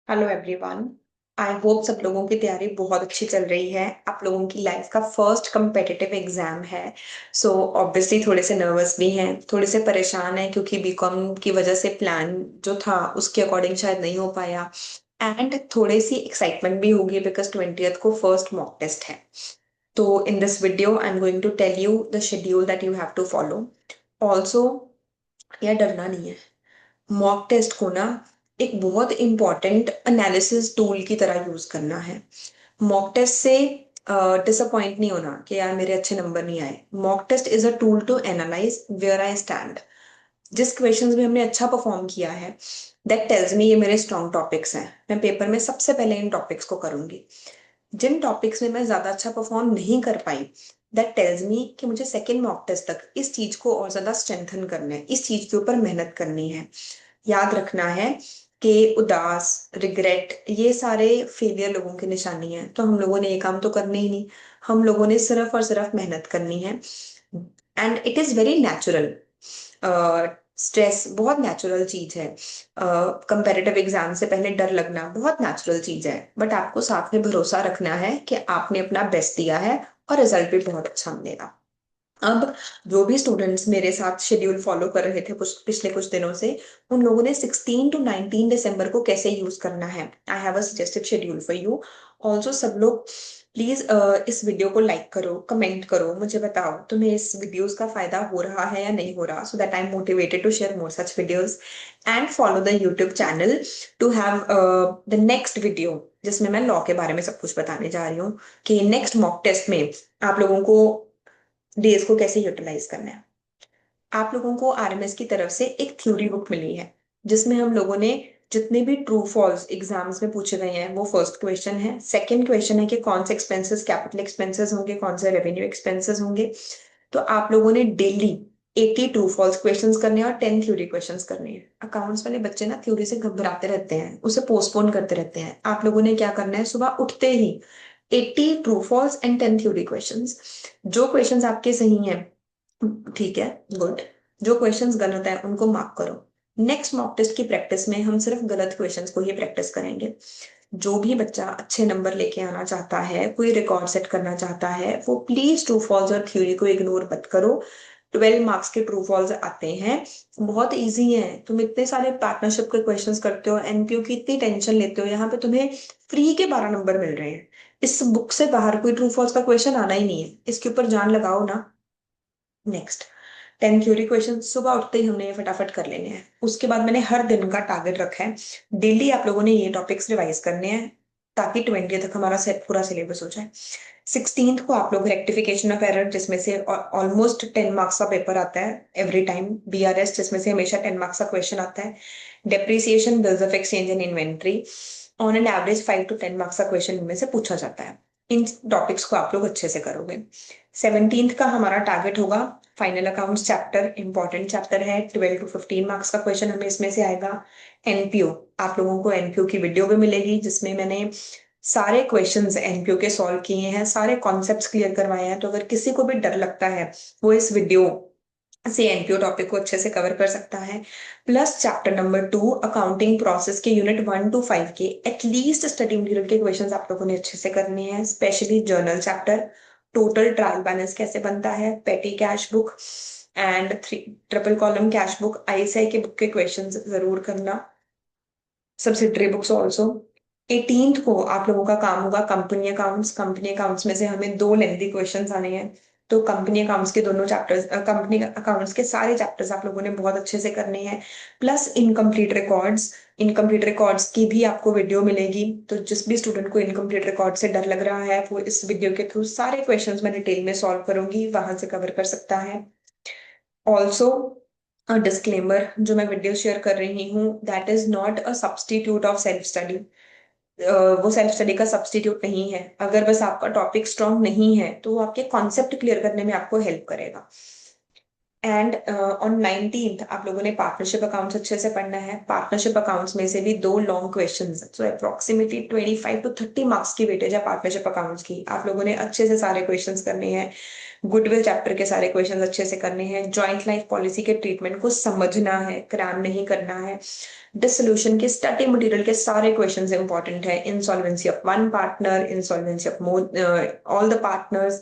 Hello everyone. I hope सब लोगों की तैयारी बहुत अच्छी चल रही है। आप लोगों की लाइफ का फर्स्ट competitive एग्जाम है। सो ऑब्वियसली थोड़े से नर्वस भी हैं, थोड़े से परेशान हैं क्योंकि बीकॉम की वजह से प्लान जो था उसके अकॉर्डिंग शायद नहीं हो पाया। एंड थोड़ी सी एक्साइटमेंट भी होगी बिकॉज 20th को फर्स्ट मॉक टेस्ट है। तो in this video I am going to tell you the schedule that you have to follow. Also यह डरना नहीं है। मॉक टेस्ट को ना एक बहुत इंपॉर्टेंट एनालिसिस टूल की तरह यूज करना है। मॉक टेस्ट से डिसअपॉइंट नहीं होना कि यार मेरे अच्छे नंबर नहीं आए। Mock test is a tool to analyse where I stand. जिस क्वेश्चंस में हमने अच्छा परफॉर्म किया है, दैट टेल्स मी ये मेरे स्ट्रॉन्ग टॉपिक्स हैं, मैं पेपर में सबसे पहले इन टॉपिक्स को करूंगी। जिन टॉपिक्स में मैं ज्यादा अच्छा परफॉर्म नहीं कर पाई, दैट टेल्स मी कि मुझे सेकेंड मॉक टेस्ट तक इस चीज को और ज्यादा स्ट्रेंथन करना है, इस चीज के ऊपर मेहनत करनी है। याद रखना है कि उदास, रिग्रेट, ये सारे फेलियर लोगों की निशानी है। तो हम लोगों ने ये काम तो करने ही नहीं। हम लोगों ने सिर्फ और सिर्फ मेहनत करनी है। And it is very natural. Stress बहुत नेचुरल चीज है। कंपेरेटिव एग्जाम से पहले डर लगना बहुत नेचुरल चीज है, बट आपको साथ में भरोसा रखना है कि आपने अपना बेस्ट दिया है और रिजल्ट भी बहुत अच्छा मिलेगा। अब जो भी स्टूडेंट्स मेरे साथ शेड्यूल फॉलो कर रहे थे कुछ पिछले कुछ दिनों से, उन लोगों ने 16 to 19 दिसंबर को कैसे यूज करना है, I have a suggested schedule for you. Also सब लोग प्लीज इस वीडियो को लाइक करो, कमेंट करो, मुझे बताओ तुम्हें इस वीडियोस का फायदा हो रहा है या नहीं हो रहा, so that I am motivated to share more such videos. And follow the YouTube channel to have the next video, जिसमें मैं लॉ के बारे में सब कुछ बताने जा रही हूँ कि नेक्स्ट मॉक टेस्ट में आप लोगों को डेज को कैसे यूटिलाइज करना है। आप लोगों को आरएमएस की तरफ से एक थ्योरी बुक मिली है, जिसमें हम लोगों ने जितने भी ट्रू फॉल्स एग्जाम्स में पूछे गए हैं वो फर्स्ट क्वेश्चन है। सेकंड क्वेश्चन है कि कौन से एक्सपेंसेस कैपिटल एक्सपेंसेस होंगे, कौन से रेवेन्यू एक्सपेंसेस होंगे। तो आप लोगों ने डेली 80 ट्रू फॉल्स क्वेश्चंस करने हैं और 10 थ्योरी क्वेश्चंस करने हैं। अकाउंट्स वाले बच्चे ना थ्योरी से घबराते रहते हैं, उसे पोस्टपोन करते रहते हैं। आप लोगों ने क्या करना है, सुबह उठते ही 80 true false and 10 theory questions. जो क्वेश्चंस आपके सही हैं, ठीक है, गुड। जो क्वेश्चंस गलत है उनको मार्क करो। नेक्स्ट मॉक टेस्ट की प्रैक्टिस में हम सिर्फ गलत क्वेश्चंस को ही प्रैक्टिस करेंगे। जो भी बच्चा अच्छे नंबर लेके आना चाहता है, कोई रिकॉर्ड सेट करना चाहता है, वो प्लीज ट्रू फॉल्स और थ्योरी को इग्नोर मत करो। 12 मार्क्स के ट्रू फॉल्स आते हैं, बहुत इजी है। तुम इतने सारे पार्टनरशिप के क्वेश्चंस करते हो, एनपीओ की इतनी टेंशन लेते हो, यहाँ पे तुम्हें फ्री के 12 नंबर मिल रहे हैं। इस बुक से बाहर कोई ट्रू फॉल्स का क्वेश्चन आना ही नहीं है, इसके ऊपर जान लगाओ ना। नेक्स्ट 10 थ्योरी क्वेश्चन सुबह उठते ही हमने ये फटाफट कर लेने हैं। उसके बाद मैंने हर दिन का टारगेट रखा है, डेली आप लोगों ने ये टॉपिक्स रिवाइज करने हैं ताकि 20 तक हमारा सेट पूरा सिलेबस हो जाए। 16th को आप लोग रेक्टिफिकेशन ऑफ एरर, जिसमें से ऑलमोस्ट 10 मार्क्स का पेपर आता है एवरी टाइम। बीआरएस, जिसमें से हमेशा 10 मार्क्स का क्वेश्चन आता है। Depreciation, bills of exchange and inventory, on an average 5 to 10 marks का क्वेश्चन इनमें से पूछा जाता है। इन टॉपिक्स को आप लोग अच्छे से करोगे। 17th का हमारा टारगेट होगा final accounts chapter, important chapter है। 12 to 15 मार्क्स का क्वेश्चन हमें इसमें से आएगा। एनपीओ, आप लोगों को एनपीओ की वीडियो भी मिलेगी, जिसमें मैंने सारे क्वेश्चंस एनपीओ के सॉल्व किए हैं, सारे कॉन्सेप्ट्स क्लियर करवाए हैं। तो अगर किसी को भी डर लगता है, वो इस वीडियो से एनपीओ टॉपिक को अच्छे से कवर कर सकता है। Plus chapter number 2 accounting process के यूनिट 1 to 5 के एटलीस्ट स्टडी मटेरियल के क्वेश्चंस आप लोगों ने अच्छे से करने हैं, specially journal chapter. Total trial balance कैसे बनता है, पेटी cash book and three triple column cash book, ICI के बुक के क्वेश्चंस जरूर करना। Subsidiary books also. 18th को आप लोगों का काम होगा कंपनी अकाउंट्स। कंपनी अकाउंट्स में से हमें दो लेंथी क्वेश्चंस आने हैं। तो कंपनी अकाउंट्स के दोनों चैप्टर्स, कंपनी अकाउंट्स के सारे चैप्टर्स आप लोगों ने बहुत अच्छे से करने हैं। Plus incomplete records, incomplete records की भी आपको वीडियो मिलेगी। तो जिस भी स्टूडेंट को इनकम्प्लीट रिकॉर्ड से डर लग रहा है, वो इस वीडियो के थ्रू सारे क्वेश्चंस मैं डिटेल में सॉल्व करूंगी, वहां से कवर कर सकता है। ऑल्सो डिस्क्लेमर, जो मैं वीडियो शेयर कर रही हूँ, that is not a substitute of self study. वो सेल्फ स्टडी का सब्स्टिट्यूट नहीं है। अगर बस आपका टॉपिक स्ट्रांग नहीं है, तो वो आपके कॉन्सेप्ट क्लियर करने में आपको हेल्प करेगा। एंड ऑन 19th आप लोगों ने पार्टनरशिप अकाउंट्स अच्छे से पढ़ना है। पार्टनरशिप अकाउंट्स में से भी दो long questions, so approximately 25 to 30 marks की वेटेज है पार्टनरशिप अकाउंट्स की। आप लोगों ने अच्छे से सारे क्वेश्चंस करने हैं। गुडविल चैप्टर के सारे क्वेश्चंस अच्छे से करने हैं, जॉइंट लाइफ पॉलिसी के ट्रीटमेंट को समझना है, क्रैम नहीं करना है, डिसोल्यूशन के स्टडी मटेरियल के सारे क्वेश्चंस इंपॉर्टेंट है, insolvency of one partner, insolvency of more all the partners,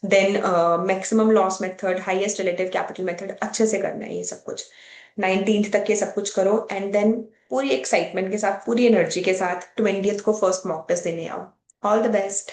then maximum loss method, highest relative capital method, अच्छे से करना है ये सब कुछ। 19th तक ये सब कुछ करो एंड देन पूरी एक्साइटमेंट के साथ, पूरी एनर्जी के साथ 20th को फर्स्ट मॉक टेस्ट देने आओ। All the best.